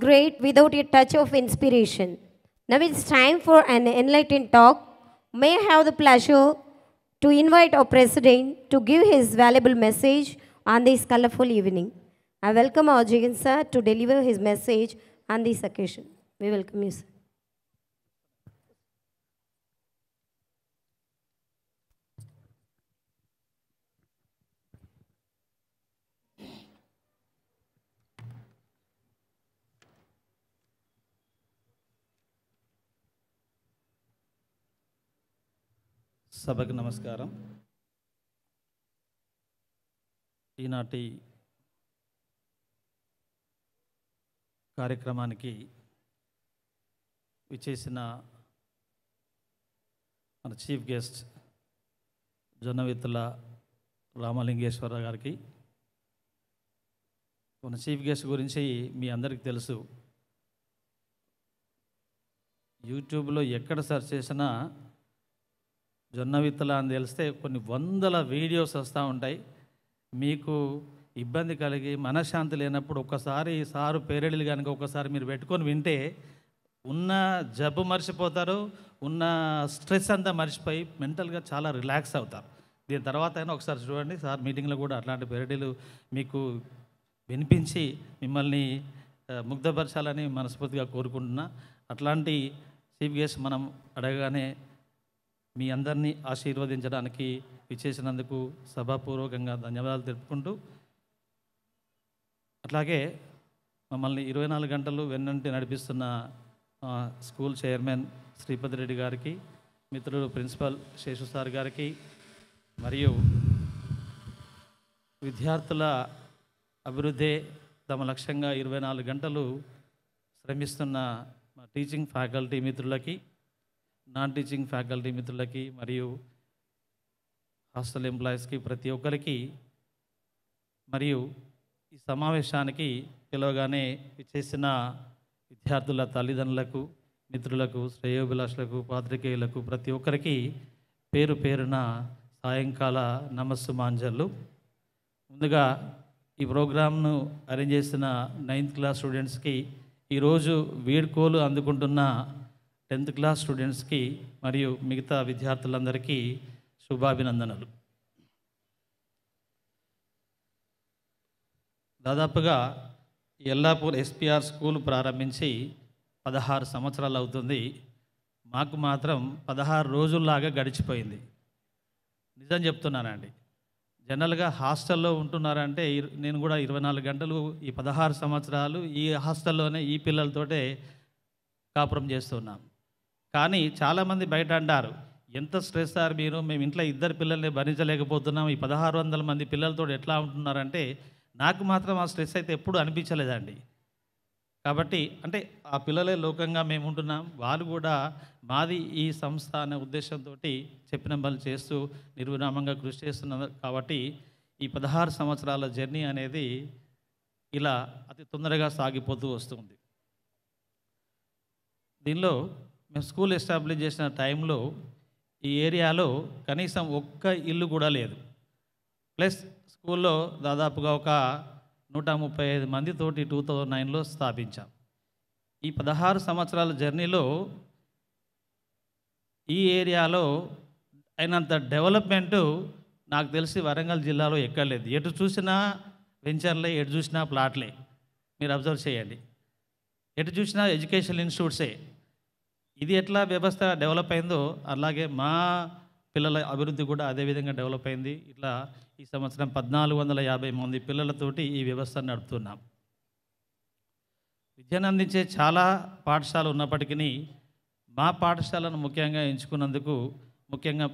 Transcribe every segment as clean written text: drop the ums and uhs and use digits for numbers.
great without a touch of inspiration. Now it's time for an enlightening talk. May I have the pleasure to invite our president to give his valuable message on this colorful evening. I welcome our Jigan sir to deliver his message on this occasion. We welcome you, sir. సభకు నమస్కారం. ఈనాటి కార్యక్రమానికి విచ్చేసిన మన chief guest Jonnavithula Ramalingeswara గారికి, మన chief guest గురించి మీ అందరికీ తెలుసు. యూట్యూబ్లో ఎక్కడ సెర్చ్ చేసినా జొన్నవిత్తుల అని తెలిస్తే కొన్ని వందల వీడియోస్ వస్తూ ఉంటాయి. మీకు ఇబ్బంది కలిగి మనశ్శాంతి లేనప్పుడు ఒక్కసారి సారు పేరెడలు కనుక ఒకసారి మీరు పెట్టుకొని వింటే ఉన్న జబ్బు మర్చిపోతారు, ఉన్న స్ట్రెస్ అంతా మర్చిపోయి మెంటల్గా చాలా రిలాక్స్ అవుతారు. దీని తర్వాత అయినా ఒకసారి చూడండి, సార్ మీటింగ్లో కూడా అట్లాంటి పేరెడలు మీకు వినిపించి మిమ్మల్ని ముగ్ధపరచాలని మనస్ఫూర్తిగా కోరుకుంటున్నా. అట్లాంటి చీఫ్ గెస్ట్ మనం అడగగానే మీ అందరినీ ఆశీర్వదించడానికి విచ్చేసినందుకు సభాపూర్వకంగా ధన్యవాదాలు తెలుపుకుంటూ, అట్లాగే మమ్మల్ని 24 గంటలు వెన్నంటి నడిపిస్తున్న స్కూల్ చైర్మన్ శ్రీపతి రెడ్డి గారికి, మిత్రులు ప్రిన్సిపల్ శేషు సార్ గారికి, మరియు విద్యార్థుల అభివృద్ధి తమ లక్ష్యంగా 24 గంటలు శ్రమిస్తున్న మా టీచింగ్ ఫ్యాకల్టీ మిత్రులకి, నాన్ టీచింగ్ ఫ్యాకల్టీ మిత్రులకి, మరియు హాస్టల్ ఎంప్లాయీస్కి, ప్రతి ఒక్కరికి, మరియు ఈ సమావేశానికి పిలవగానే ఇచ్చేసిన విద్యార్థుల తల్లిదండ్రులకు, మిత్రులకు, శ్రేయోభిలాషులకు, పాత్రికేయులకు ప్రతి ఒక్కరికి పేరు పేరున సాయంకాల నమస్సుమాంజలు. ముందుగా ఈ ప్రోగ్రామ్ను అరేంజ్ చేసిన 9th క్లాస్ స్టూడెంట్స్కి, ఈరోజు వీడ్కోలు అందుకుంటున్న 10th క్లాస్ స్టూడెంట్స్కి మరియు మిగతా విద్యార్థులందరికీ శుభాభినందనలు. దాదాపుగా ఎల్లాపూర్ ఎస్పీఆర్ స్కూల్ ప్రారంభించి 16 సంవత్సరాలు అవుతుంది. మాకు మాత్రం 16 రోజుల్లాగా గడిచిపోయింది. నిజం చెప్తున్నానండి. జనరల్గా హాస్టల్లో ఉంటున్నారంటే నేను కూడా 24 గంటలు ఈ 16 సంవత్సరాలు ఈ హాస్టల్లోనే ఈ పిల్లలతోటే కాపురం చేస్తున్నాం. కానీ చాలామంది బయట అంటారు, ఎంత స్ట్రెస్ సార్ మీరు, మేము ఇంట్లో 2 పిల్లల్ని భరించలేకపోతున్నాం, ఈ 1600 మంది పిల్లలతో ఎట్లా ఉంటున్నారంటే, నాకు మాత్రం ఆ స్ట్రెస్ అయితే ఎప్పుడు అనిపించలేదండి. కాబట్టి అంటే ఆ పిల్లలే లోకంగా మేము ఉంటున్నాం, వాళ్ళు కూడా మాది ఈ సంస్థ అనే ఉద్దేశంతో చెప్పిన పనులు చేస్తూ నిర్విరామంగా కృషి చేస్తున్నారు. కాబట్టి ఈ 16 సంవత్సరాల జర్నీ అనేది ఇలా అతి తొందరగా సాగిపోతూ వస్తుంది. దీనిలో మేము స్కూల్ ఎస్టాబ్లిష్ చేసిన టైంలో ఈ ఏరియాలో కనీసం ఒక్క ఇల్లు కూడా లేదు. ప్లస్ స్కూల్లో దాదాపుగా ఒక 135 మందితోటి 2009లో స్థాపించాం. ఈ 16 సంవత్సరాల జర్నీలో ఈ ఏరియాలో అయినంత డెవలప్మెంటు నాకు తెలిసి వరంగల్ జిల్లాలో ఎక్కర్లేదు. ఎటు చూసినా వెంచర్లే, ఎటు చూసినా ప్లాట్లే. మీరు అబ్జర్వ్ చేయండి. ఎటు చూసినా ఎడ్యుకేషన్ ఇన్స్టిట్యూట్సే. ఇది ఎట్లా వ్యవస్థ డెవలప్ అయిందో అలాగే మా పిల్లల అభివృద్ధి కూడా అదేవిధంగా డెవలప్ అయింది. ఇట్లా ఈ సంవత్సరం 1450 మంది పిల్లలతోటి ఈ వ్యవస్థను నడుపుతున్నాం. విద్యను అందించే చాలా పాఠశాలలు ఉన్నప్పటికీ మా పాఠశాలను ముఖ్యంగా ఎంచుకున్నందుకు ముఖ్యంగా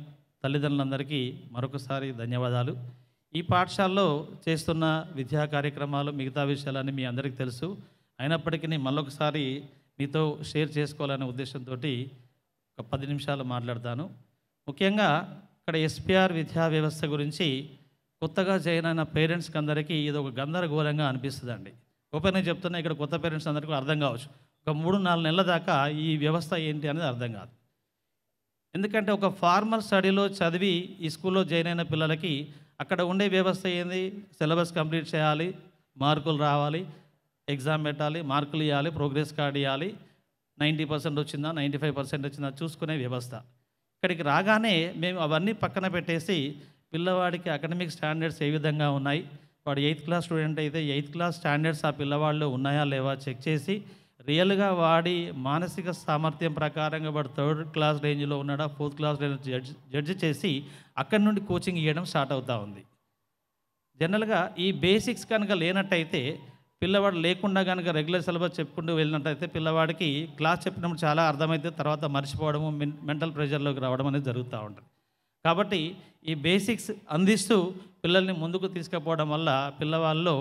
తల్లిదండ్రులందరికీ మరొకసారి ధన్యవాదాలు. ఈ పాఠశాలలో చేస్తున్న విద్యా కార్యక్రమాలు, మిగతా విషయాలన్నీ మీ అందరికీ తెలుసు. అయినప్పటికీ మళ్ళొకసారి మీతో షేర్ చేసుకోవాలనే ఉద్దేశంతో ఒక 10 నిమిషాలు మాట్లాడతాను. ముఖ్యంగా ఇక్కడ ఎస్పీఆర్ విద్యా వ్యవస్థ గురించి కొత్తగా జాయిన్ అయిన పేరెంట్స్కి అందరికీ ఇది ఒక గందరగోళంగా అనిపిస్తుందండి. ఓపెన్గా చెప్తున్నా, ఇక్కడ కొత్త పేరెంట్స్ అందరికీ అర్థం కావచ్చు. ఒక 3-4 నెలల దాకా ఈ వ్యవస్థ ఏంటి అనేది అర్థం కాదు. ఎందుకంటే ఒక ఫార్మల్ స్టడీలో చదివి ఈ స్కూల్లో జాయిన్ అయిన పిల్లలకి అక్కడ ఉండే వ్యవస్థ ఏంది, సిలబస్ కంప్లీట్ చేయాలి, మార్కులు రావాలి, ఎగ్జామ్ పెట్టాలి, మార్కులు ఇవ్వాలి, ప్రోగ్రెస్ కార్డ్ ఇవ్వాలి, 90% వచ్చిందా 95% వచ్చిందా చూసుకునే వ్యవస్థ. ఇక్కడికి రాగానే మేము అవన్నీ పక్కన పెట్టేసి పిల్లవాడికి అకాడమిక్ స్టాండర్డ్స్ ఏ విధంగా ఉన్నాయి, వాడు 8th క్లాస్ స్టూడెంట్ అయితే 8th క్లాస్ స్టాండర్డ్స్ ఆ పిల్లవాళ్ళు ఉన్నాయా లేవా చెక్ చేసి రియల్గా వాడి మానసిక సామర్థ్యం ప్రకారంగా వాడు 3rd క్లాస్ రేంజ్లో ఉన్నాడా 4th క్లాస్ రేంజ్ జడ్జి చేసి అక్కడి నుండి కోచింగ్ ఇవ్వడం స్టార్ట్ అవుతూ ఉంది. జనరల్గా ఈ బేసిక్స్ కనుక లేనట్టయితే పిల్లవాడు లేకుండా కనుక రెగ్యులర్ సిలబస్ చెప్పుకుంటూ వెళ్ళినట్టయితే పిల్లవాడికి క్లాస్ చెప్పినప్పుడు చాలా అర్థమైతే తర్వాత మర్చిపోవడము, మెంటల్ ప్రెషర్లోకి రావడం అనేది జరుగుతూ ఉంటుంది. కాబట్టి ఈ బేసిక్స్ అందిస్తూ పిల్లల్ని ముందుకు తీసుకుపోవడం వల్ల పిల్లవాళ్ళలో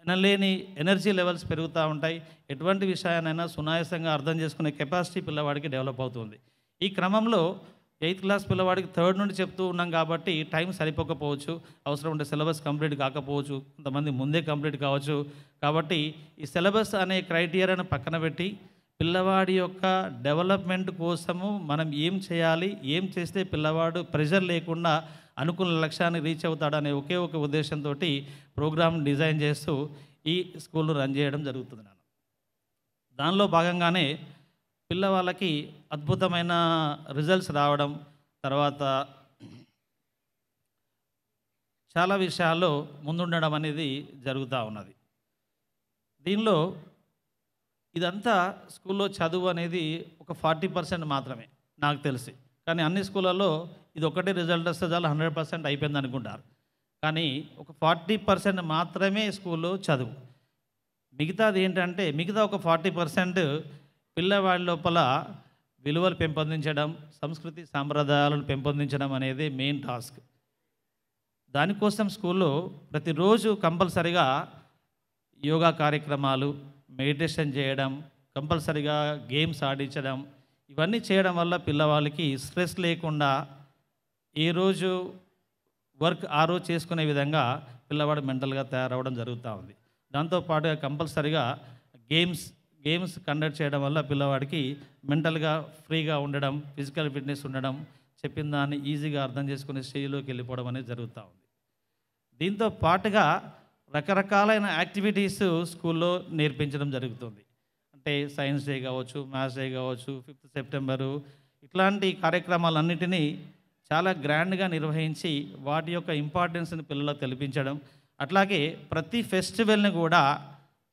ఎనలేని ఎనర్జీ లెవెల్స్ పెరుగుతూ ఉంటాయి. ఎటువంటి విషయానైనా సునాయాసంగా అర్థం చేసుకునే కెపాసిటీ పిల్లవాడికి డెవలప్ అవుతుంది. ఈ క్రమంలో 8th క్లాస్ పిల్లవాడికి 3rd నుండి చెప్తూ ఉన్నాం కాబట్టి టైం సరిపోకపోవచ్చు, అవసరం ఉంటే సిలబస్ కంప్లీట్ కాకపోవచ్చు, కొంతమంది ముందే కంప్లీట్ కావచ్చు. కాబట్టి ఈ సిలబస్ అనే క్రైటీరియాను పక్కన పెట్టి పిల్లవాడి యొక్క డెవలప్మెంట్ కోసము మనం ఏం చేయాలి, ఏం చేస్తే పిల్లవాడు ప్రెషర్ లేకుండా అనుకున్న లక్ష్యాన్ని రీచ్ అవుతాడనే ఒకే ఒక ఉద్దేశంతో ప్రోగ్రామ్ డిజైన్ చేస్తూ ఈ స్కూల్ను రన్ చేయడం జరుగుతుంది. దానిలో భాగంగానే పిల్లవాళ్ళకి అద్భుతమైన రిజల్ట్స్ రావడం, తర్వాత చాలా విషయాల్లో ముందుండడం అనేది జరుగుతూ ఉన్నది. దీనిలో ఇదంతా స్కూల్లో చదువు అనేది ఒక 40% మాత్రమే నాకు తెలిసి. కానీ అన్ని స్కూళ్ళల్లో ఇది ఒకటే రిజల్ట్ వస్తే చాలా 100% అయిపోయింది అనుకుంటారు. కానీ ఒక 40% మాత్రమే స్కూల్లో చదువు. మిగతాది ఏంటంటే మిగతా ఒక 40% పిల్లవాడి లోపల విలువలు పెంపొందించడం, సంస్కృతి సాంప్రదాయాలను పెంపొందించడం అనేది మెయిన్ టాస్క్. దానికోసం స్కూల్లో ప్రతిరోజు కంపల్సరిగా యోగా కార్యక్రమాలు, మెడిటేషన్ చేయడం, కంపల్సరిగా గేమ్స్ ఆడించడం, ఇవన్నీ చేయడం వల్ల పిల్లవాళ్ళకి స్ట్రెస్ లేకుండా ఏ రోజు వర్క్ ఆ రోజు చేసుకునే విధంగా పిల్లవాడు మెంటల్గా తయారవడం జరుగుతూ ఉంది. దాంతోపాటుగా కంపల్సరిగా గేమ్స్ కండక్ట్ చేయడం వల్ల పిల్లవాడికి మెంటల్గా ఫ్రీగా ఉండడం, ఫిజికల్ ఫిట్నెస్ ఉండడం, చెప్పిన దాన్ని ఈజీగా అర్థం చేసుకునే స్టేజ్లోకి వెళ్ళిపోవడం అనేది జరుగుతూ ఉంది. దీంతో పాటుగా రకరకాలైన యాక్టివిటీస్ స్కూల్లో నేర్పించడం జరుగుతుంది. అంటే సైన్స్ డే కావచ్చు, మ్యాథ్స్ డే కావచ్చు, 5th సెప్టెంబరు, ఇట్లాంటి కార్యక్రమాలన్నిటినీ చాలా గ్రాండ్గా నిర్వహించి వాటి యొక్క ఇంపార్టెన్స్ని పిల్లలకు తెలిపించడం, అట్లాగే ప్రతి ఫెస్టివల్ని కూడా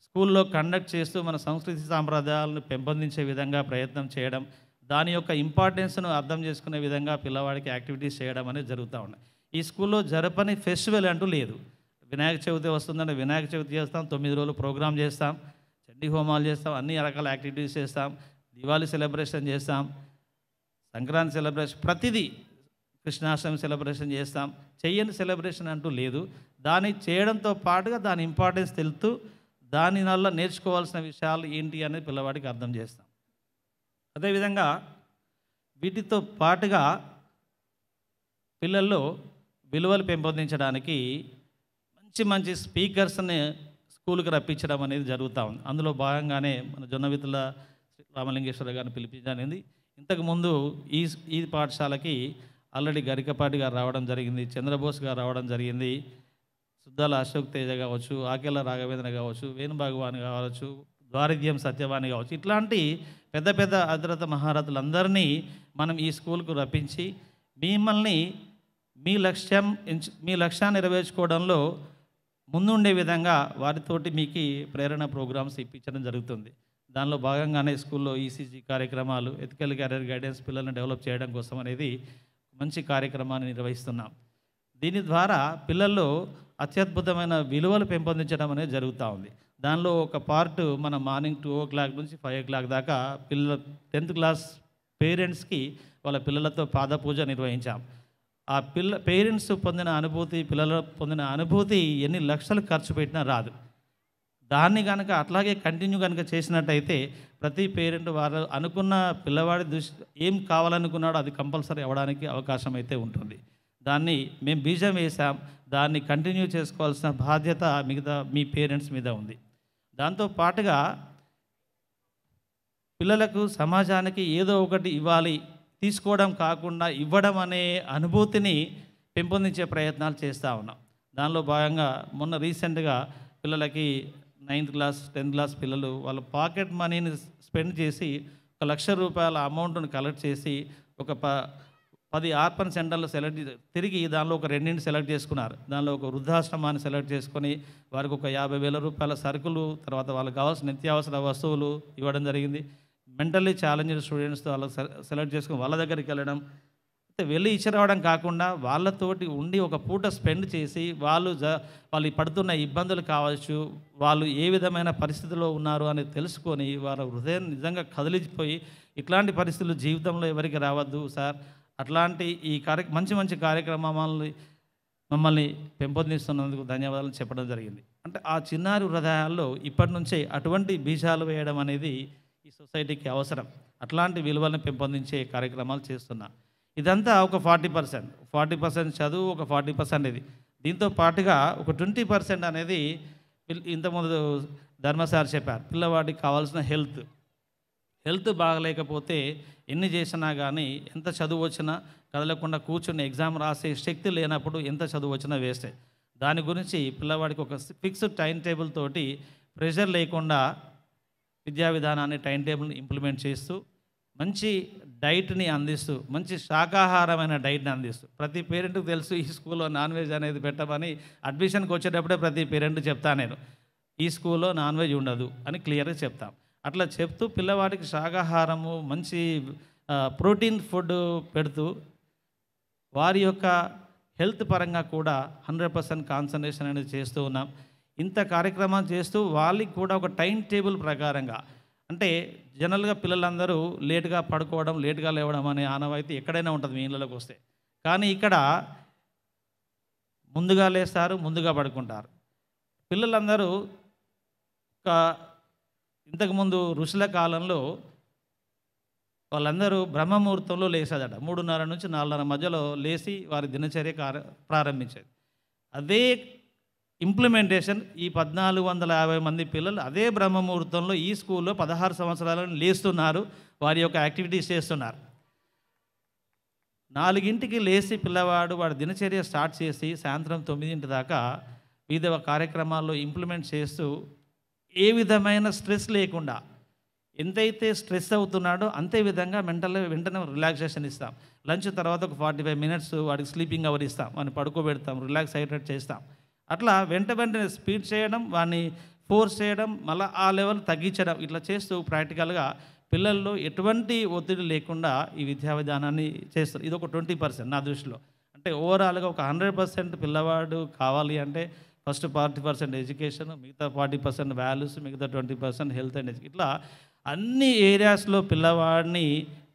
స్కూల్లో కండక్ట్ చేస్తూ మన సంస్కృతి సాంప్రదాయాలను పెంపొందించే విధంగా ప్రయత్నం చేయడం, దాని యొక్క ఇంపార్టెన్స్ను అర్థం చేసుకునే విధంగా పిల్లవాడికి యాక్టివిటీస్ చేయడం అనేది జరుగుతూ ఉన్నాయి. ఈ స్కూల్లో జరపని ఫెస్టివల్ అంటూ లేదు. వినాయక చవితి వస్తుందంటే వినాయక చవితి చేస్తాం, 9 రోజులు ప్రోగ్రామ్ చేస్తాం, చండీ హోమాలు చేస్తాం, అన్ని రకాల యాక్టివిటీస్ చేస్తాం, దివాళీ సెలబ్రేషన్ చేస్తాం, సంక్రాంతి సెలబ్రేషన్, ప్రతిదీ కృష్ణాష్టమి సెలబ్రేషన్ చేస్తాం. చెయ్యని సెలబ్రేషన్ అంటూ లేదు. దాన్ని చేయడంతో పాటుగా దాని ఇంపార్టెన్స్ తెలుపుతూ దాని వల్ల నేర్చుకోవాల్సిన విషయాలు ఏంటి అనేది పిల్లవాడికి అర్థం చేస్తాం. అదేవిధంగా వీటితో పాటుగా పిల్లల్లో విలువలు పెంపొందించడానికి మంచి స్పీకర్స్ని స్కూల్కి రప్పించడం అనేది జరుగుతూ ఉంది. అందులో భాగంగానే మన జొన్నవితుల రామలింగేశ్వర గారిని పిలిపించడానికి ఇంతకుముందు ఈ పాఠశాలకి ఆల్రెడీ గరికపాటి గారు రావడం జరిగింది, చంద్రబోస్ గారు రావడం జరిగింది, సుద్దాల అశోక్ తేజ కావచ్చు, ఆకేల రాఘవేంద్ర కావచ్చు, వేణుభగవాన్ కావచ్చు, ద్వారిద్యం సత్యవాణి కావచ్చు, ఇట్లాంటి పెద్ద అద్రత మహారథులందరినీ మనం ఈ స్కూల్కు రప్పించి మిమ్మల్ని మీ లక్ష్యాన్ని నెరవేర్చుకోవడంలో ముందుండే విధంగా వారితోటి మీకు ప్రేరణ ప్రోగ్రామ్స్ ఇప్పించడం జరుగుతుంది. దానిలో భాగంగానే స్కూల్లో ఈసీజీ కార్యక్రమాలు, ఎథికల్ కెరీర్ గైడెన్స్ పిల్లల్ని డెవలప్ చేయడం కోసం అనేది మంచి కార్యక్రమాన్ని నిర్వహిస్తున్నాం. దీని ద్వారా పిల్లల్లో అత్యద్భుతమైన విలువలు పెంపొందించడం అనేది జరుగుతూ ఉంది. దానిలో ఒక పార్ట్ మన మార్నింగ్ 2 o'clock నుంచి 5 o'clock దాకా 10th క్లాస్ పేరెంట్స్కి వాళ్ళ పిల్లలతో పాదపూజ నిర్వహించాం. ఆ పేరెంట్స్ పొందిన అనుభూతి, పిల్లలు పొందిన అనుభూతి ఎన్ని లక్షలు ఖర్చు పెట్టినా రాదు. దాన్ని కనుక అట్లాగే కంటిన్యూ కనుక చేసినట్టయితే ప్రతి పేరెంట్ వారు అనుకున్న పిల్లవాడి దృష్టి ఏం కావాలనుకున్నాడో అది కంపల్సరీ అవ్వడానికి అవకాశం అయితే ఉంటుంది. దాన్ని మేము బీజం వేసాం, దాన్ని కంటిన్యూ చేసుకోవాల్సిన బాధ్యత మిగతా మీ పేరెంట్స్ మీద ఉంది. దాంతో పాటుగా పిల్లలకు సమాజానికి ఏదో ఒకటి ఇవ్వాలి, తీసుకోవడం కాకుండా ఇవ్వడం అనే అనుభూతిని పెంపొందించే ప్రయత్నాలు చేస్తూ ఉన్నాం. దానిలో భాగంగా మొన్న రీసెంట్గా పిల్లలకి 9th క్లాస్ 10th క్లాస్ పిల్లలు వాళ్ళ పాకెట్ మనీని స్పెండ్ చేసి ₹1,00,000 అమౌంట్ని కలెక్ట్ చేసి ఒక 10 ఆర్పన్ సెంటర్లు తిరిగి దానిలో ఒక 2 సెలెక్ట్ చేసుకున్నారు. దానిలో ఒక వృద్ధాశ్రమాన్ని సెలెక్ట్ చేసుకొని వారికి ఒక ₹50,000 సరుకులు, తర్వాత వాళ్ళకి కావాల్సిన నిత్యావసర వస్తువులు ఇవ్వడం జరిగింది. మెంటల్లీ ఛాలెంజ్డ్ స్టూడెంట్స్తో వాళ్ళకి సెలెక్ట్ చేసుకుని వాళ్ళ దగ్గరికి వెళ్ళడం, అయితే వెళ్ళి ఇచ్చి రావడం కాకుండా వాళ్ళతోటి ఉండి ఒక పూట స్పెండ్ చేసి వాళ్ళు పడుతున్న ఇబ్బందులు కావచ్చు, వాళ్ళు ఏ విధమైన పరిస్థితిలో ఉన్నారు అనేది తెలుసుకొని వారి హృదయం నిజంగా కదిలిపోయి ఇట్లాంటి పరిస్థితులు జీవితంలో ఎవరికి రావద్దు సార్, అట్లాంటి ఈ మంచి మంచి కార్యక్రమాలని మమ్మల్ని పెంపొందిస్తున్నందుకు ధన్యవాదాలు చెప్పడం జరిగింది. అంటే ఆ చిన్నారి హృదయాల్లో ఇప్పటి నుంచే అటువంటి బీజాలు వేయడం అనేది ఈ సొసైటీకి అవసరం. అట్లాంటి విలువలను పెంపొందించే కార్యక్రమాలు చేస్తున్నా. ఇదంతా ఒక 40% చదువు, ఒక 40% ఇది. దీంతో పాటుగా ఒక 20% అనేది ఇంతకుముందు ధర్మ సార్ చెప్పారు, పిల్లవాడికి కావాల్సిన హెల్త్ బాగలేకపోతే ఎన్ని చేసినా కానీ, ఎంత చదువు వచ్చినా కదలకుండా కూర్చుని ఎగ్జామ్ రాసే శక్తి లేనప్పుడు ఎంత చదువు వచ్చినా వేస్తే, దాని గురించి పిల్లవాడికి ఒక ఫిక్స్డ్ టైం టేబుల్ తోటి ప్రెషర్ లేకుండా విద్యా విధానాన్ని టైం టేబుల్ని ఇంప్లిమెంట్ చేస్తూ మంచి డైట్ని అందిస్తూ, మంచి శాకాహారమైన డైట్ని అందిస్తూ, ప్రతి పేరెంట్కి తెలుసు ఈ స్కూల్లో నాన్ వెజ్ అనేది పెట్టమని అడ్మిషన్కి వచ్చేటప్పుడే ప్రతి పేరెంట్ చెప్తాను నేను, ఈ స్కూల్లో నాన్ వెజ్ ఉండదు అని క్లియర్గా చెప్తాం. అట్లా చెప్తూ పిల్లవాడికి శాకాహారము, మంచి ప్రోటీన్ ఫుడ్ పెడుతూ వారి యొక్క హెల్త్ పరంగా కూడా 100% కాన్సన్ట్రేషన్ అనేది చేస్తూ ఉన్నాం. ఇంత కార్యక్రమం చేస్తూ వాళ్ళకి కూడా ఒక టైం టేబుల్ ప్రకారంగా, అంటే జనరల్గా పిల్లలందరూ లేటుగా పడుకోవడం, లేటుగా లేవడం అనే ఆనవాయితీ ఎక్కడైనా ఉంటుంది మీ ఇళ్ళలోకి వస్తే. కానీ ఇక్కడ ముందుగా లేస్తారు, ముందుగా పడుకుంటారు. పిల్లలందరూ ఇంతకుముందు ఋషుల కాలంలో వాళ్ళందరూ బ్రహ్మముహూర్తంలో లేసేదట. 3:30 నుంచి 4:30 మధ్యలో లేచి వారి దినచర్య ప్రారంభించేది. అదే ఇంప్లిమెంటేషన్ ఈ 1450 మంది పిల్లలు అదే బ్రహ్మముహూర్తంలో ఈ స్కూల్లో 16 సంవత్సరాలను లేస్తున్నారు, వారి యొక్క యాక్టివిటీస్ చేస్తున్నారు. 4ంటికి లేచి పిల్లవాడు వాడి దినచర్య స్టార్ట్ చేసి సాయంత్రం 9 దాకా వివిధ కార్యక్రమాల్లో ఇంప్లిమెంట్ చేస్తూ ఏ విధమైన స్ట్రెస్ లేకుండా, ఎంతైతే స్ట్రెస్ అవుతున్నాడో అంతే విధంగా వెంటనే రిలాక్సేషన్ ఇస్తాం. లంచ్ తర్వాత ఒక 45 మినిట్స్ వాడికి స్లీపింగ్ అవర్ ఇస్తాం, వాడిని పడుకోబెడతాం, రిలాక్స్ అయ్యేటట్టు చేస్తాం. అట్లా వెంటనే స్పీడ్ చేయడం, వాడిని ఫోర్స్ చేయడం, మళ్ళీ ఆ లెవెల్ తగ్గించడం, ఇట్లా చేస్తూ ప్రాక్టికల్గా పిల్లల్లో ఎటువంటి ఒత్తిడి లేకుండా ఈ విద్యా విధానాన్ని చేస్తారు. ఇది ఒక 20% నా దృష్టిలో. అంటే ఓవరాల్గా ఒక 100% పిల్లవాడు కావాలి అంటే ఫస్ట్ 40% ఎడ్యుకేషన్, మిగతా 40% వాల్యూస్, మిగతా 20% హెల్త్ అండ్ ఎడ్యుకేషన్, ఇట్లా అన్ని ఏరియాస్లో పిల్లవాడిని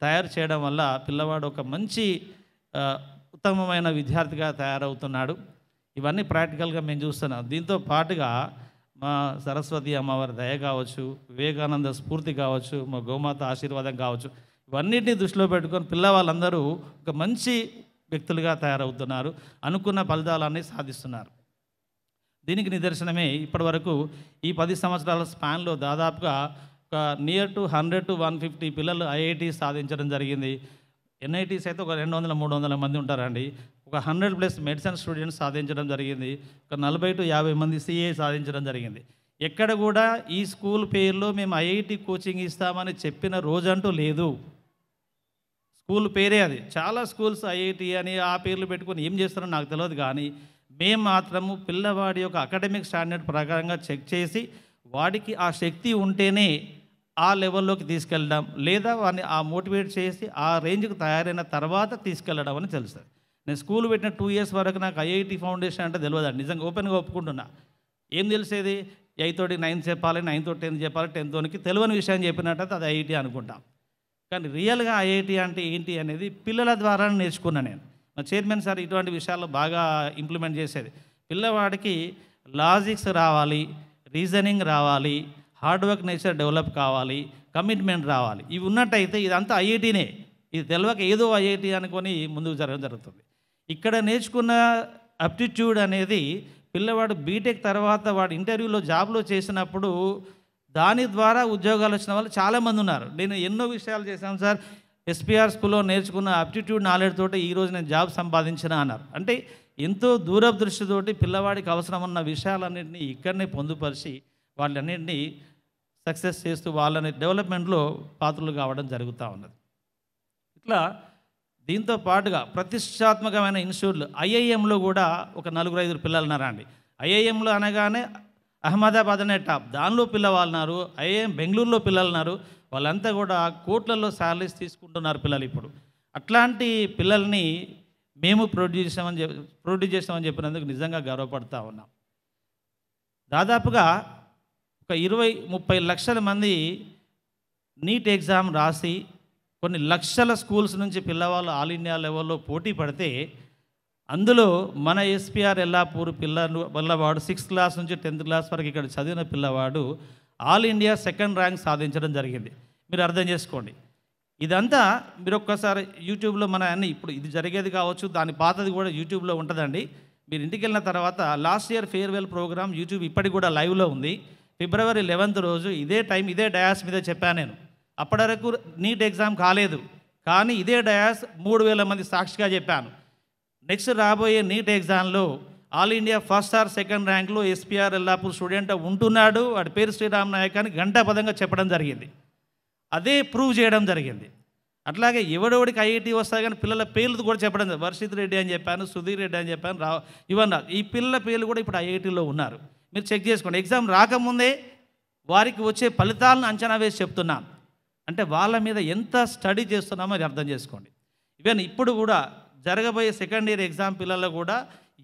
తయారు చేయడం వల్ల పిల్లవాడు ఒక మంచి ఉత్తమమైన విద్యార్థిగా తయారవుతున్నాడు. ఇవన్నీ ప్రాక్టికల్గా మేము చూస్తున్నాం. దీంతో పాటుగా మా సరస్వతి అమ్మవారి దయ కావచ్చు, వివేకానంద స్ఫూర్తి కావచ్చు, మా గోమాత ఆశీర్వాదం కావచ్చు, ఇవన్నిటిని దృష్టిలో పెట్టుకొని పిల్లవాళ్ళందరూ ఒక మంచి వ్యక్తులుగా తయారవుతున్నారు, అనుకున్న ఫలితాలన్నీ సాధిస్తున్నారు. దీనికి నిదర్శనమే ఇప్పటివరకు ఈ 10 సంవత్సరాల స్పాన్లో దాదాపుగా ఒక నియర్ టు 100 to 150 పిల్లలు ఐఐటీ సాధించడం జరిగింది. ఎన్ఐటీస్ అయితే ఒక 200-300 మంది ఉంటారండి. ఒక 100+ మెడిసిన్ స్టూడెంట్స్ సాధించడం జరిగింది. ఒక 40 to 50 మంది సిఏ సాధించడం జరిగింది. ఎక్కడ కూడా ఈ స్కూల్ పేరులో మేము ఐఐటీ కోచింగ్ ఇస్తామని చెప్పిన రోజంటూ లేదు. స్కూల్ పేరే అది. చాలా స్కూల్స్ ఐఐటీ అని ఆ పేర్లు పెట్టుకొని ఏం చేస్తారో నాకు తెలియదు, కానీ మేము మాత్రము పిల్లవాడి యొక్క అకాడమిక్ స్టాండర్డ్ ప్రకారంగా చెక్ చేసి వాడికి ఆ శక్తి ఉంటేనే ఆ లెవెల్లోకి తీసుకెళ్ళడం, లేదా వాడిని ఆ మోటివేట్ చేసి ఆ రేంజ్కి తయారైన తర్వాత తీసుకెళ్ళడం అని తెలుస్తుంది. నేను స్కూల్ పెట్టిన 2 years వరకు నాకు ఐఐటీ ఫౌండేషన్ అంటే తెలియదండి, నిజంగా ఓపెన్గా ఒప్పుకుంటున్నా. ఏం తెలిసేది, 8 to 9 చెప్పాలి, 9 to 10 చెప్పాలి, 10 to 9కి తెలియని విషయం చెప్పినట్టయితే అది ఐఐటీ అనుకుంటాం. కానీ రియల్గా ఐఐటీ అంటే ఏంటి అనేది పిల్లల ద్వారా నేర్చుకున్నా నేను. మా చైర్మన్ సార్ ఇటువంటి విషయాల్లో బాగా ఇంప్లిమెంట్ చేసేది. పిల్లవాడికి లాజిక్స్ రావాలి, రీజనింగ్ రావాలి, హార్డ్ వర్క్ నేచర్ డెవలప్ కావాలి, కమిట్మెంట్ రావాలి. ఇవి ఉన్నట్టయితే ఇదంతా ఐఐటీనే. ఇది తెలియక ఏదో ఐఐటీ అనుకొని ముందుకు జరుగుతుంది. ఇక్కడ నేర్చుకున్న అప్టిట్యూడ్ అనేది పిల్లవాడు బీటెక్ తర్వాత వాడు ఇంటర్వ్యూలో జాబ్లో చేసినప్పుడు దాని ద్వారా ఉద్యోగాలు వచ్చిన వాళ్ళు చాలామంది ఉన్నారు. నేను ఎన్నో విషయాలు చేశాను సార్, ఎస్పీఆర్ స్కూల్లో నేర్చుకున్న అప్టిట్యూడ్ నాలెడ్జ్ తోటి ఈరోజు నేను జాబ్ సంపాదించిన అన్నారు. అంటే ఎంతో దూరదృష్టితోటి పిల్లవాడికి అవసరం ఉన్న విషయాలన్నింటినీ ఇక్కడనే పొందుపరిచి వాళ్ళన్నింటినీ సక్సెస్ చేస్తూ వాళ్ళని డెవలప్మెంట్లో పాత్రలు కావడం జరుగుతూ ఉన్నది. ఇట్లా దీంతో పాటుగా ప్రతిష్టాత్మకమైన ఇన్స్టిట్యూట్లు ఐఐఎంలో కూడా ఒక 4-5 పిల్లలు ఉన్నారండి. ఐఐఎంలో అనగానే అహ్మదాబాద్ అనే టాప్, దానిలో పిల్లవాళ్ళు ఉన్నారు. ఐఐఎం బెంగళూరులో పిల్లలు ఉన్నారు. వాళ్ళంతా కూడా కోట్లలో శాలరీస్ తీసుకుంటున్నారు పిల్లలు ఇప్పుడు. అట్లాంటి పిల్లల్ని మేము ప్రొడ్యూస్ చేసామని చెప్పినందుకు నిజంగా గర్వపడుతూ ఉన్నాం. దాదాపుగా ఒక 20-30 లక్షల మంది నీట్ ఎగ్జామ్ రాసి కొన్ని లక్షల స్కూల్స్ నుంచి పిల్లవాళ్ళు ఆల్ ఇండియా లెవెల్లో పోటీ పడితే అందులో మన ఎస్పీఆర్ ఎల్లాపూర్ పిల్లవాడు 6th క్లాస్ నుంచి 10th క్లాస్ వరకు ఇక్కడ చదివిన పిల్లవాడు ఆల్ ఇండియా 2nd ర్యాంక్ సాధించడం జరిగింది. మీరు అర్థం చేసుకోండి. ఇదంతా మీరు ఒక్కసారి యూట్యూబ్లో మన అన్ని ఇప్పుడు ఇది జరిగేది కావచ్చు, దాని పాతది కూడా యూట్యూబ్లో ఉంటుందండి. మీరు ఇంటికి వెళ్ళిన తర్వాత last year farewell program YouTube ఇప్పటికి కూడా లైవ్లో ఉంది. February 11th రోజు ఇదే టైం ఇదే డయాస్ మీద చెప్పాను నేను. అప్పటి వరకు నీట్ ఎగ్జామ్ కాలేదు, కానీ ఇదే డయాస్ 3000 మంది సాక్షిగా చెప్పాను. నెక్స్ట్ రాబోయే నీట్ ఎగ్జామ్లో all India 1st or 2nd ర్యాంక్లో ఎస్పీఆర్ ఎల్లాపూర్ స్టూడెంట్ ఉంటున్నాడు, వాడి పేరు శ్రీరామ్ నాయక్ అని గంటాపదంగా చెప్పడం జరిగింది. అదే ప్రూవ్ చేయడం జరిగింది. అట్లాగే ఎవడెవడికి ఐఐటి వస్తాయి కానీ పిల్లల పేర్లు కూడా చెప్పడం జరిగింది. వర్షిత్ రెడ్డి అని చెప్పాను, సుధీర్ రెడ్డి అని చెప్పాను, ఇవన్నీ ఈ పిల్లల పేర్లు కూడా ఇప్పుడు ఐఐటీలో ఉన్నారు. మీరు చెక్ చేసుకోండి. ఎగ్జామ్ రాకముందే వారికి వచ్చే ఫలితాలను అంచనా వేసి చెప్తున్నాను. అంటే వాళ్ళ మీద ఎంత స్టడీ చేస్తున్నామో అది అర్థం చేసుకోండి. ఈవెన్ ఇప్పుడు కూడా జరగబోయే 2nd ఇయర్ ఎగ్జామ్ పిల్లల్లో కూడా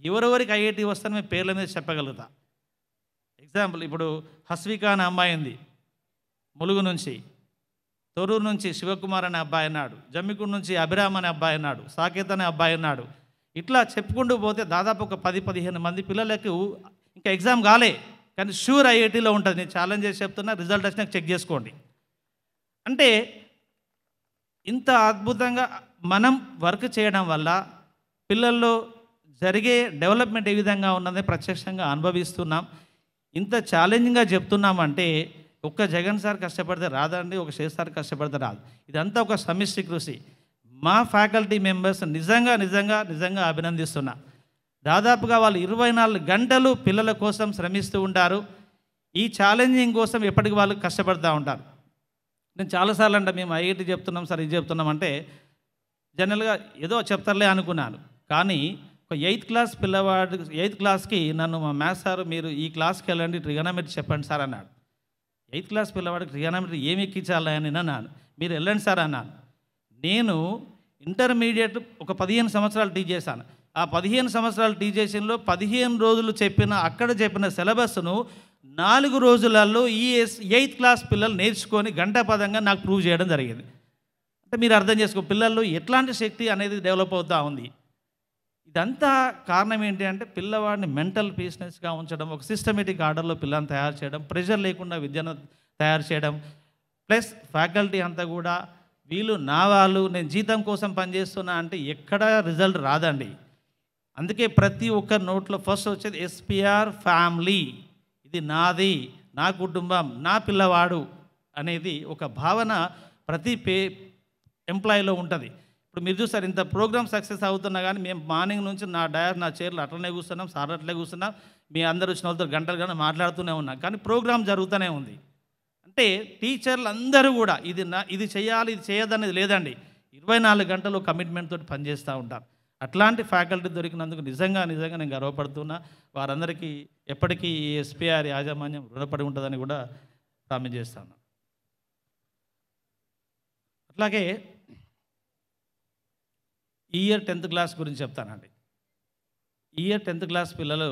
ఎవరెవరికి ఐఐటి వస్తారో మేము పేర్ల మీద చెప్పగలుగుతా. ఎగ్జాంపుల్ ఇప్పుడు హస్విక అనే అమ్మాయి ఉంది ములుగు నుంచి, తొరూరు నుంచి శివకుమార్ అనే అబ్బాయి అన్నాడు, జమ్మికుండ నుంచి అభిరామ్ అనే అబ్బాయి అన్నాడు, సాకేత్ అనే అబ్బాయి అన్నాడు. ఇట్లా చెప్పుకుంటూ పోతే దాదాపు ఒక 10-15 మంది పిల్లలకు ఇంకా ఎగ్జామ్ కాలే, కానీ షూర్ ఐఐటీలో ఉంటుంది. నేను ఛాలెంజ్ చేసి చెప్తున్నా, రిజల్ట్ వచ్చినాక చెక్ చేసుకోండి. అంటే ఇంత అద్భుతంగా మనం వర్క్ చేయడం వల్ల పిల్లల్లో జరిగే డెవలప్మెంట్ ఏ విధంగా ఉన్నది ప్రత్యక్షంగా అనుభవిస్తున్నాం. ఇంత ఛాలెంజింగ్గా చెప్తున్నామంటే ఒక్క జగన్ సార్ కష్టపడితే రాదండి, ఒక శేష్ సార్ కష్టపడితే రాదు. ఇదంతా ఒక సమిష్టి కృషి. మా ఫ్యాకల్టీ మెంబర్స్ నిజంగా నిజంగా నిజంగా అభినందిస్తున్నా. దాదాపుగా వాళ్ళు 24 గంటలు పిల్లల కోసం శ్రమిస్తూ ఉంటారు. ఈ ఛాలెంజింగ్ కోసం ఎప్పటికీ వాళ్ళు కష్టపడుతూ ఉంటారు. నేను చాలాసార్లు అంటే మేము ఐఐటి చెప్తున్నాం సార్, ఇది చెప్తున్నాం అంటే జనరల్గా ఏదో చెప్తారులే అనుకున్నాను. కానీ ఒక 8th క్లాస్ పిల్లవాడు 8th క్లాస్కి నన్ను మా మ్యాథ్స్ సార్ మీరు ఈ క్లాస్కి వెళ్ళండి ట్రిగనోమెట్రీ చెప్పండి సార్ అన్నాడు. 8th క్లాస్ పిల్లవాడికి ట్రిగనోమెట్రీ ఏమి ఎక్కించాలి అని అన్నాను. మీరు వెళ్ళండి సార్ అన్నాను. నేను ఇంటర్మీడియట్ ఒక 15 సంవత్సరాలు టీచ్ చేశాను. ఆ 15 సంవత్సరాలు టీచ్ చేసినలో 15 రోజులు అక్కడ చెప్పిన సిలబస్ను 4 రోజులలో ఈ 8th క్లాస్ పిల్లలు నేర్చుకొని గంటాపదంగా నాకు ప్రూవ్ చేయడం జరిగింది. అంటే మీరు అర్థం చేసుకో పిల్లల్లో ఎట్లాంటి శక్తి అనేది డెవలప్ అవుతూ ఉంది. ఇదంతా కారణం ఏంటి అంటే పిల్లవాడిని మెంటల్ పీస్నెస్గా ఉంచడం, ఒక సిస్టమేటిక్ ఆర్డర్లో పిల్లల్ని తయారు చేయడం, ప్రెషర్ లేకుండా విద్యను తయారు చేయడం, ప్లస్ ఫ్యాకల్టీ అంతా కూడా వీళ్ళు నా వాళ్ళు నేను జీతం కోసం పనిచేస్తున్నా అంటే ఎక్కడ రిజల్ట్ రాదండి. అందుకే ప్రతి ఒక్క నోట్లో ఫస్ట్ వచ్చేది ఎస్పీఆర్ ఫ్యామిలీ, ఇది నాది, నా కుటుంబం, నా పిల్లవాడు అనేది ఒక భావన ప్రతి ఎంప్లాయీలో ఉంటుంది. ఇప్పుడు మీరు చూస్తారు ఇంత ప్రోగ్రామ్ సక్సెస్ అవుతున్నా కానీ మేము మార్నింగ్ నుంచి నా చైర్లో అట్లనే కూర్చున్నాం, సార్ అట్లే కూర్చున్నాం, మీ అందరు వచ్చిన వాళ్ళతో గంటలు మాట్లాడుతూనే ఉన్నాం, కానీ ప్రోగ్రామ్ జరుగుతూనే ఉంది. అంటే టీచర్లు అందరూ కూడా ఇది చేయాలి ఇది చేయదనేది లేదండి, 24 గంటలు కమిట్మెంట్ తోటి పనిచేస్తూ ఉంటారు. అట్లాంటి ఫ్యాకల్టీ దొరికినందుకు నిజంగా నిజంగా నేను గర్వపడుతున్నా. వారందరికీ ఎప్పటికీ ఎస్పీఆర్ యాజమాన్యం రుణపడి ఉంటుందని కూడా ప్రామిస్ చేస్తాను. అట్లాగే ఈ ఇయర్ 10th క్లాస్ గురించి చెప్తానండి. ఈ ఇయర్ 10th క్లాస్ పిల్లలు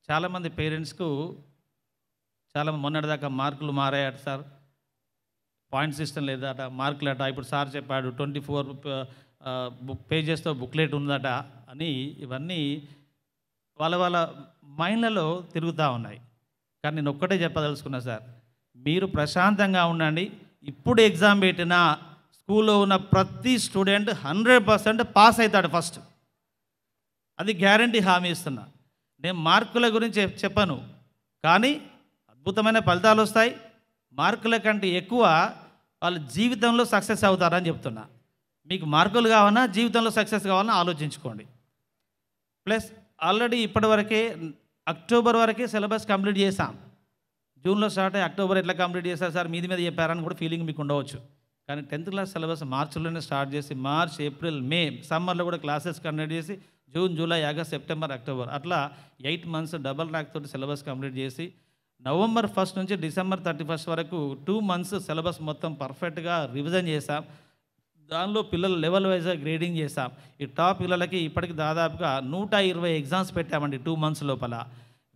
చాలామంది పేరెంట్స్కు చాలా మొన్నటిదాకా మార్కులు మారాయట సార్, పాయింట్ సిస్టమ్ లేదట, మార్కులట, ఇప్పుడు సార్ చెప్పాడు 24 పేజెస్తో బుక్లెట్ ఉందట అని ఇవన్నీ వాళ్ళ మైండ్లలో తిరుగుతూ ఉన్నాయి. కానీ నేను ఒక్కటే చెప్పదలుచుకున్నా సార్, మీరు ప్రశాంతంగా ఉండండి. ఇప్పుడు ఎగ్జామ్ పెట్టినా స్కూల్లో ఉన్న ప్రతి స్టూడెంట్ 100% పాస్ అవుతాడు ఫస్ట్, అది గ్యారంటీ హామీ ఇస్తున్నా. నేను మార్కుల గురించి చెప్పను, కానీ అద్భుతమైన ఫలితాలు వస్తాయి. మార్కుల కంటే ఎక్కువ వాళ్ళ జీవితంలో సక్సెస్ అవుతారని చెప్తున్నా. మీకు మార్కులు కావాలన్నా జీవితంలో సక్సెస్ కావాలన్నా ఆలోచించుకోండి. ప్లస్ ఆల్రెడీ ఇప్పటివరకే అక్టోబర్ వరకే సిలబస్ కంప్లీట్ చేసాం. జూన్లో స్టార్ట్ అయ్యి అక్టోబర్ ఎట్లా కంప్లీట్ చేస్తారు సార్ మీది మీద చెప్పారని కూడా ఫీలింగ్ మీకు ఉండవచ్చు. కానీ 10th క్లాస్ సిలబస్ మార్చిలోనే స్టార్ట్ చేసి మార్చ్, ఏప్రిల్, మే సమ్మర్లో కూడా క్లాసెస్ కండక్ట్ చేసి June, July, August, September, October అట్లా 8 months డబల్ ర్యాక్ తోటి సిలబస్ కంప్లీట్ చేసి నవంబర్ 1 నుంచి డిసెంబర్ 31 వరకు 2 months సిలబస్ మొత్తం పర్ఫెక్ట్గా రివిజన్ చేసాం. దానిలో పిల్లలు లెవెల్ వైజ్గా గ్రేడింగ్ చేసాం. ఈ టాప్ పిల్లలకి ఇప్పటికి దాదాపుగా 120 ఎగ్జామ్స్ పెట్టామండి 2 months లోపల.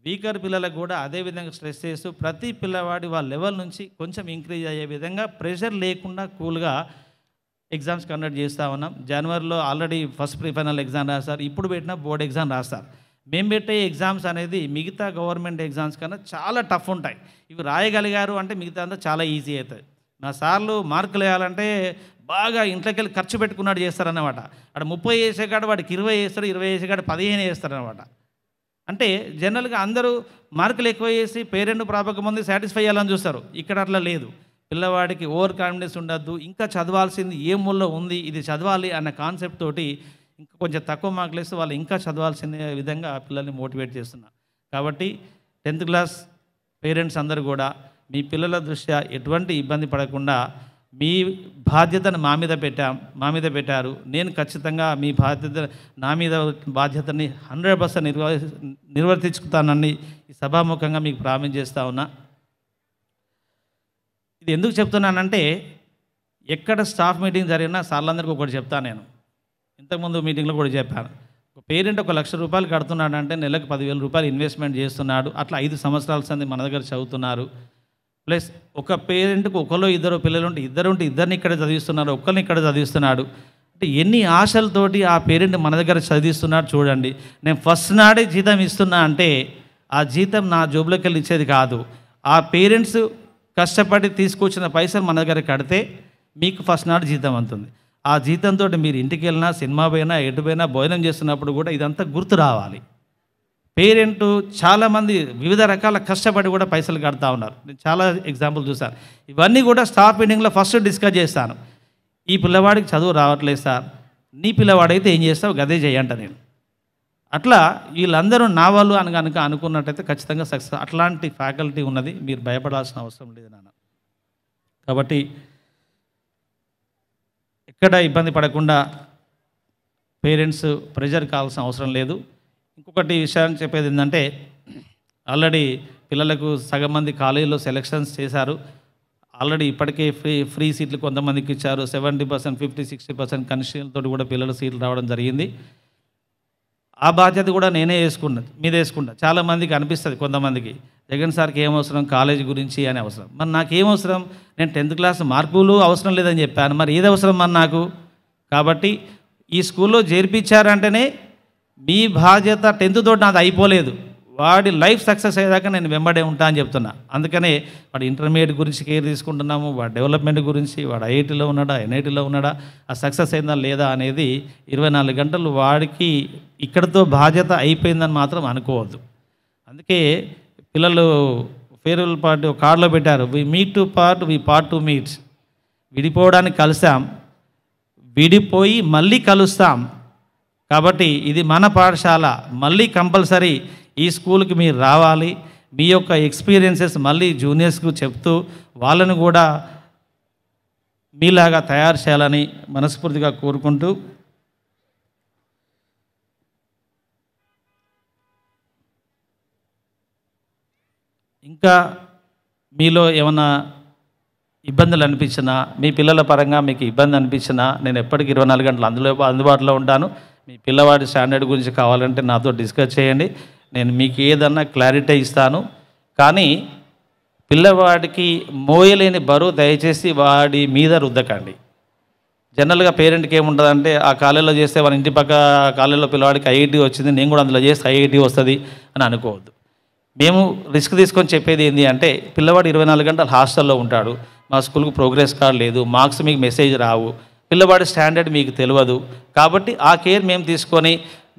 వీకర్ పిల్లలకు కూడా అదేవిధంగా స్ట్రెస్ చేస్తూ ప్రతి పిల్లవాడి వాళ్ళ లెవెల్ నుంచి కొంచెం ఇంక్రీజ్ అయ్యే విధంగా ప్రెషర్ లేకుండా కూల్గా ఎగ్జామ్స్ కండక్ట్ చేస్తూ ఉన్నాం. జనవరిలో ఆల్రెడీ ఫస్ట్ ప్రీఫైనల్ ఎగ్జామ్ రాస్తారు, ఇప్పుడు పెట్టిన బోర్డ్ ఎగ్జామ్ రాస్తారు. మేము పెట్టే ఎగ్జామ్స్ అనేది మిగతా గవర్నమెంట్ ఎగ్జామ్స్ కన్నా చాలా టఫ్ ఉంటాయి. ఇవి రాయగలిగారు అంటే మిగతా అంతా చాలా ఈజీ అవుతుంది. నా సార్లు మార్కులు వేయాలంటే బాగా ఇంట్లోకి వెళ్ళి ఖర్చు పెట్టుకున్నాడు చేస్తారన్నమాట. అక్కడ 30 వేసేకాడు వాడికి 20 వేస్తాడు, 20 వేసేకాడు 15 వేస్తారనమాట. అంటే జనరల్గా అందరూ మార్కులు ఎక్కువ వేసి పేరెంట్ ప్రాపక ముందు సాటిస్ఫై అయ్యాలని చూస్తారు. ఇక్కడ అట్లా లేదు. పిల్లవాడికి ఓవర్ కాన్ఫిడెన్స్ ఉండద్దు, ఇంకా చదవాల్సింది ఏ మూలలో ఉంది, ఇది చదవాలి అన్న కాన్సెప్ట్ తోటి ఇంకా కొంచెం తక్కువ మార్కులు వేస్తే వాళ్ళు ఇంకా చదవాల్సిన విధంగా పిల్లల్ని మోటివేట్ చేస్తున్నారు. కాబట్టి 10th క్లాస్ పేరెంట్స్ అందరూ కూడా మీ పిల్లల దృష్ట్యా ఎటువంటి ఇబ్బంది పడకుండా మీ బాధ్యతను మా మీద పెట్టారు. నేను ఖచ్చితంగా మీ నా మీద బాధ్యతని 100% నిర్వర్తించుతానని ఈ సభాముఖంగా మీకు ప్రామిస్ చేస్తూ ఉన్నా. ఇది ఎందుకు చెప్తున్నానంటే ఎక్కడ స్టాఫ్ మీటింగ్ జరిగినా సార్లందరికీ ఒకటి చెప్తాను. నేను ఇంతకుముందు మీటింగ్లో కూడా చెప్పాను. ఒక పేరెంట్ 1 లక్ష రూపాయలు కడుతున్నాడంటే నెలకు 10,000 రూపాయలు ఇన్వెస్ట్మెంట్ చేస్తున్నాడు. అట్లా 5 సంవత్సరాల సంది మన దగ్గర చదువుతున్నారు. ప్లస్ ఒక పేరెంట్కి ఒకరు ఇద్దరు పిల్లలు ఉంటే ఇద్దరిని ఇక్కడ చదివిస్తున్నారు, ఒక్కరిని ఇక్కడ చదివిస్తున్నాడు. అంటే ఎన్ని ఆశలతోటి ఆ పేరెంట్ మన దగ్గర చదివిస్తున్నాడు చూడండి. నేను ఫస్ట్ నాడే జీతం ఇస్తున్నా అంటే ఆ జీతం నా జోబులోకి వెళ్ళి ఇచ్చేది కాదు. ఆ పేరెంట్స్ కష్టపడి తీసుకొచ్చిన పైసలు మన దగ్గర కడితే మీకు ఫస్ట్ నాడు జీతం అందుతుంది. ఆ జీతంతో మీరు ఇంటికి వెళ్ళినా, సినిమా పోయినా, ఎటు పోయినా, భోజనం చేస్తున్నప్పుడు కూడా ఇదంతా గుర్తు రావాలి. పేరెంట్ చాలామంది వివిధ రకాల కష్టపడి కూడా పైసలు కడతా ఉన్నారు. నేను చాలా ఎగ్జాంపుల్ చూశాను. ఇవన్నీ కూడా స్టాఫ్ మీటింగ్లో ఫస్ట్ డిస్కస్ చేస్తాను. ఈ పిల్లవాడికి చదువు రావట్లేదు సార్, నీ పిల్లవాడైతే ఏం చేస్తావు గదే చేయంట నేను. అట్లా వీళ్ళందరూ నా వాళ్ళు అని కనుక అనుకున్నట్టయితే ఖచ్చితంగా సక్సెస్. అట్లాంటి ఫ్యాకల్టీ ఉన్నది, మీరు భయపడాల్సిన అవసరం లేదు నాన్న. కాబట్టి ఎక్కడ ఇబ్బంది పడకుండా పేరెంట్స్ ప్రెషర్ కావాల్సిన అవసరం లేదు. ఇంకొకటి విషయాన్ని చెప్పేది ఏంటంటే ఆల్రెడీ పిల్లలకు సగం మంది కాలేజీలో సెలక్షన్స్ చేశారు. ఆల్రెడీ ఇప్పటికే ఫ్రీ సీట్లు కొంతమందికి ఇచ్చారు. 70%, 50%, 60% కన్సెషన్లతో కూడా పిల్లల సీట్లు రావడం జరిగింది. ఆ బాధ్యత కూడా నేనే వేసుకుంటా. చాలామందికి అనిపిస్తుంది, కొంతమందికి జగన్ సార్కి ఏమవసరం కాలేజీ గురించి అని అవసరం. మరి నాకేమవసరం? నేను 10th క్లాస్ మార్కులు అవసరం లేదని చెప్పాను, మరి ఏది అవసరం మరి నాకు? కాబట్టి ఈ స్కూల్లో చేర్పించారంటేనే మీ బాధ్యత 10th తోటి నాది అయిపోలేదు. వాడి లైఫ్ సక్సెస్ అయ్యేదాకా నేను వెంబడే ఉంటా అని చెప్తున్నా. అందుకనే వాడు ఇంటర్మీడియట్ గురించి కేర్ తీసుకుంటున్నాము, వాడి డెవలప్మెంట్ గురించి, వాడు ఐఐటీలో ఉన్నాడా, ఎన్ఐటీలో ఉన్నాడా, ఆ సక్సెస్ అయిందా లేదా అనేది 24 గంటలు వాడికి ఇక్కడితో బాధ్యత అయిపోయిందని మాత్రం అనుకోవద్దు. అందుకే పిల్లలు ఫేర్వెల్ పార్టీ కార్డులో పెట్టారు, we meet to part, we part to meets. విడిపోవడానికి కలిసాం, విడిపోయి మళ్ళీ కలుస్తాం. కాబట్టి ఇది మన పాఠశాల, మళ్ళీ కంపల్సరీ ఈ స్కూల్కి మీరు రావాలి. మీ యొక్క ఎక్స్పీరియన్సెస్ మళ్ళీ జూనియర్స్కు చెప్తూ వాళ్ళను కూడా మీలాగా తయారు చేయాలని మనస్ఫూర్తిగా కోరుకుంటూ, ఇంకా మీలో ఏమైనా ఇబ్బందులు అనిపించినా, మీ పిల్లల పరంగా మీకు ఇబ్బంది అనిపించినా నేను ఎప్పటికీ 24 గంటలు అందుబాటులో ఉంటాను. మీ పిల్లవాడి స్టాండర్డ్ గురించి కావాలంటే నాతో డిస్కస్ చేయండి, నేను మీకు ఏదన్నా క్లారిటీ ఇస్తాను. కానీ పిల్లవాడికి మోయలేని బరువు దయచేసి వాడి మీద రుద్దకండి. జనరల్గా పేరెంట్కి ఏముంటుందంటే ఆ కాలేజీలో చేస్తే వాళ్ళ ఇంటి పక్క కాలేజీలో పిల్లవాడికి ఐఐటీ వచ్చింది, నేను కూడా అందులో చేస్తే ఐఐటీ వస్తుంది అని అనుకోవద్దు. మేము రిస్క్ తీసుకొని చెప్పేది ఏంటి అంటే, పిల్లవాడు 24 గంటలు హాస్టల్లో ఉంటాడు, మా స్కూల్కి ప్రోగ్రెస్ కార్డు లేదు, మార్క్స్ మీకు మెసేజ్ రావు, పిల్లవాడి స్టాండర్డ్ మీకు తెలియదు. కాబట్టి ఆ కేర్ మేము తీసుకొని,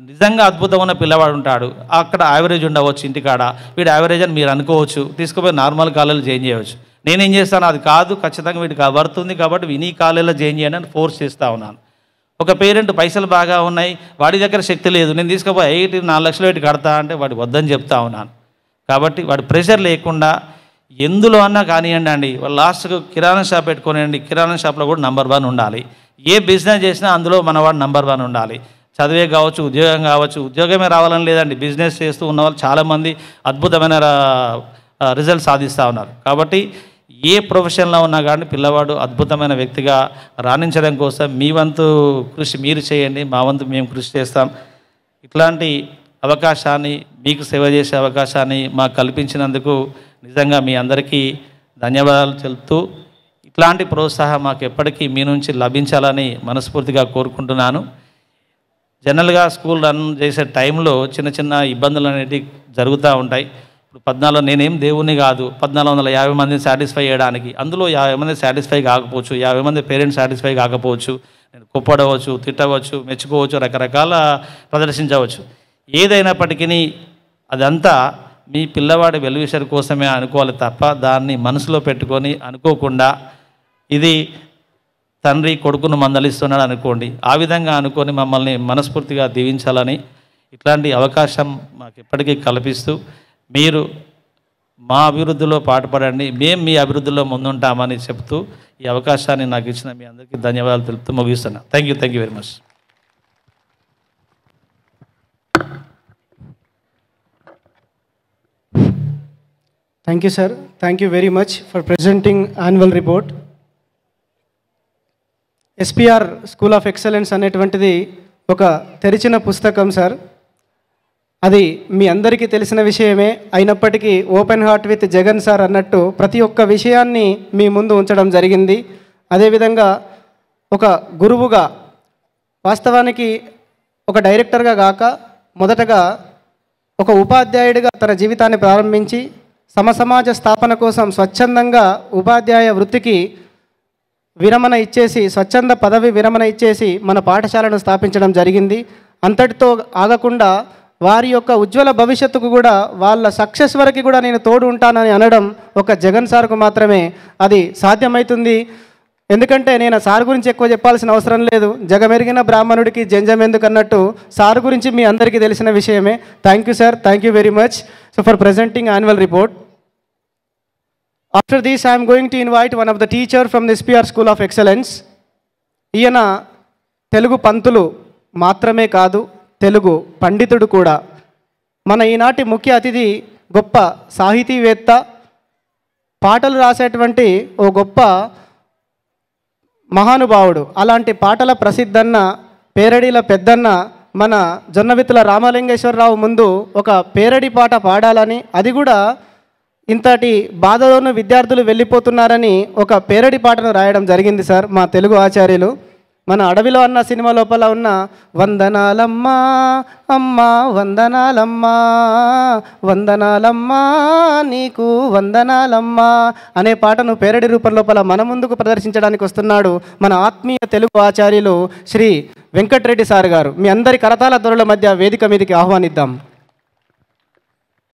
నిజంగా అద్భుతమైన పిల్లవాడు ఉంటాడు, అక్కడ యావరేజ్ ఉండవచ్చు ఇంటికాడ, వీడు యావరేజ్ అని మీరు అనుకోవచ్చు, తీసుకుపోయి నార్మల్ కాలేజీలో జాయిన్ చేయవచ్చు. నేనేం చేస్తాను, అది కాదు, ఖచ్చితంగా వీడికి వర్తుంది కాబట్టి వినీ కాలేజీలో జాయిన్ చేయండి అని ఫోర్స్ చేస్తూ ఉన్నాను. ఒక పేరెంట్ పైసలు బాగా ఉన్నాయి, వాడి దగ్గర శక్తి లేదు, నేను తీసుకుపోయి 4 లక్షలు పెట్టి కడతా అంటే వాడు వద్దని చెప్తా ఉన్నాను. కాబట్టి వాడి ప్రెషర్ లేకుండా ఎందులో అన్నా కానివ్వండి అండి, వాళ్ళు లాస్ట్కు కిరాణా షాప్ పెట్టుకోనివ్వండి, కిరాణా షాప్లో కూడా నంబర్ 1 ఉండాలి. ఏ బిజినెస్ చేసినా అందులో మనవాడు నంబర్ 1 ఉండాలి. చదివే కావచ్చు, ఉద్యోగం కావచ్చు, ఉద్యోగమే రావాలని లేదండి, బిజినెస్ చేస్తూ ఉన్న వాళ్ళు చాలామంది అద్భుతమైన రిజల్ట్ సాధిస్తూ ఉన్నారు. కాబట్టి ఏ ప్రొఫెషన్లో ఉన్నా కానీ పిల్లవాడు అద్భుతమైన వ్యక్తిగా రాణించడం కోసం మీ వంతు కృషి మీరు చేయండి, మా వంతు మేము కృషి చేస్తాం. ఇట్లాంటి అవకాశాన్ని, మీకు సేవ చేసే అవకాశాన్ని మాకు కల్పించినందుకు నిజంగా మీ అందరికీ ధన్యవాదాలు తెలుపుతూ, ఇట్లాంటి ప్రోత్సాహం మాకు ఎప్పటికీ మీ నుంచి లభించాలని మనస్ఫూర్తిగా కోరుకుంటున్నాను. జనరల్గా స్కూల్ రన్ చేసే టైంలో చిన్న చిన్న ఇబ్బందులు అనేవి జరుగుతూ ఉంటాయి. ఇప్పుడు 14 నేనేం దేవుని కాదు, 1450 మందిని సాటిస్ఫై చేయడానికి, అందులో 50 మంది సాటిస్ఫై కాకపోవచ్చు, 50 మంది పేరెంట్స్ సాటిస్ఫై కాకపోవచ్చు, నేను కొప్పడవచ్చు, తిట్టవచ్చు, మెచ్చుకోవచ్చు, రకరకాల ప్రదర్శించవచ్చు. ఏదైనప్పటికీ అదంతా మీ పిల్లవాడి వెల్విషర్ కోసమే అనుకోవాలి తప్ప దాన్ని మనసులో పెట్టుకొని అనుకోకుండా ఇది తండ్రి కొడుకును మందలిస్తున్నాడు అనుకోండి, ఆ విధంగా అనుకొని మమ్మల్ని మనస్ఫూర్తిగా దీవించాలని ఇట్లాంటి అవకాశం మాకు ఎప్పటికీ కల్పిస్తూ మీరు మా అభివృద్ధిలో పాటుపడండి, మేము మీ అభివృద్ధిలో ముందుంటామని చెప్తూ ఈ అవకాశాన్ని నాకు ఇచ్చిన మీ అందరికీ ధన్యవాదాలు తెలుపుతూ ముగిస్తున్నాను. Thank you very much. Thank you, sir. Thank you very much for presenting annual report. SPR School of Excellence అనేటువంటిది ఒక తెరిచిన పుస్తకం సార్. అది మీ అందరికీ తెలిసిన విషయమే అయినప్పటికీ open heart with Jagan sir అన్నట్టు ప్రతి ఒక్క విషయాన్ని మీ ముందు ఉంచడం జరిగింది. అదేవిధంగా ఒక గురువుగా, వాస్తవానికి ఒక డైరెక్టర్గా కాక మొదటగా ఒక ఉపాధ్యాయుడిగా తన జీవితాన్ని ప్రారంభించి సమసమాజ స్థాపన కోసం స్వచ్ఛందంగా ఉపాధ్యాయ వృత్తికి విరమణ ఇచ్చేసి, స్వచ్ఛంద పదవి విరమణ ఇచ్చేసి మన పాఠశాలను స్థాపించడం జరిగింది. అంతటితో ఆగకుండా వారి యొక్క ఉజ్వల భవిష్యత్తుకు కూడా, వాళ్ళ సక్సెస్ వరకు కూడా నేను తోడు ఉంటానని అనడం ఒక జగన్ సార్కు మాత్రమే అది సాధ్యమవుతుంది. ఎందుకంటే నేను సార్ గురించి ఎక్కువ చెప్పాల్సిన అవసరం లేదు, జగమెరిగిన బ్రాహ్మణుడికి జంజం ఎందుకు అన్నట్టు సార్ గురించి మీ అందరికీ తెలిసిన విషయమే. Thank you sir, thank you very much for presenting annual report. After this I'm going to invite one of the teacher from the SPR school of excellence. ఈయన తెలుగు పంతులు మాత్రమే కాదు, తెలుగు పండితుడు కూడా. మన ఈనాటి ముఖ్య అతిథి గొప్ప సాహితీవేత్త, పాటలు రాసేటువంటి ఓ గొప్ప మహానుభావుడు. అలాంటి పాటల ప్రసిద్ధన్న, పేరడీల పెద్దన్న మన జొన్నవిత్తుల రామలింగేశ్వరరావు ముందు ఒక పేరడి పాట పాడాలని, అది కూడా ఇంతటి బాధలోనూ విద్యార్థులు వెళ్ళిపోతున్నారని ఒక పేరడి పాటను రాయడం జరిగింది సార్ మా తెలుగు ఆచార్యులు. మన అడవిలో అన్న సినిమా లోపల ఉన్న వందనాలమ్మా అమ్మా వందనాలమ్మా వందనాలమ్మా నీకు వందనాలమ్మా అనే పాటను పేరడి రూపం లోపల మన ముందుకు ప్రదర్శించడానికి వస్తున్నాడు మన ఆత్మీయ తెలుగు ఆచార్యులు శ్రీ వెంకటరెడ్డి సార్ గారు. మీ అందరి కరతాళ ధ్వనుల మధ్య వేదిక మీదకి ఆహ్వానిద్దాం.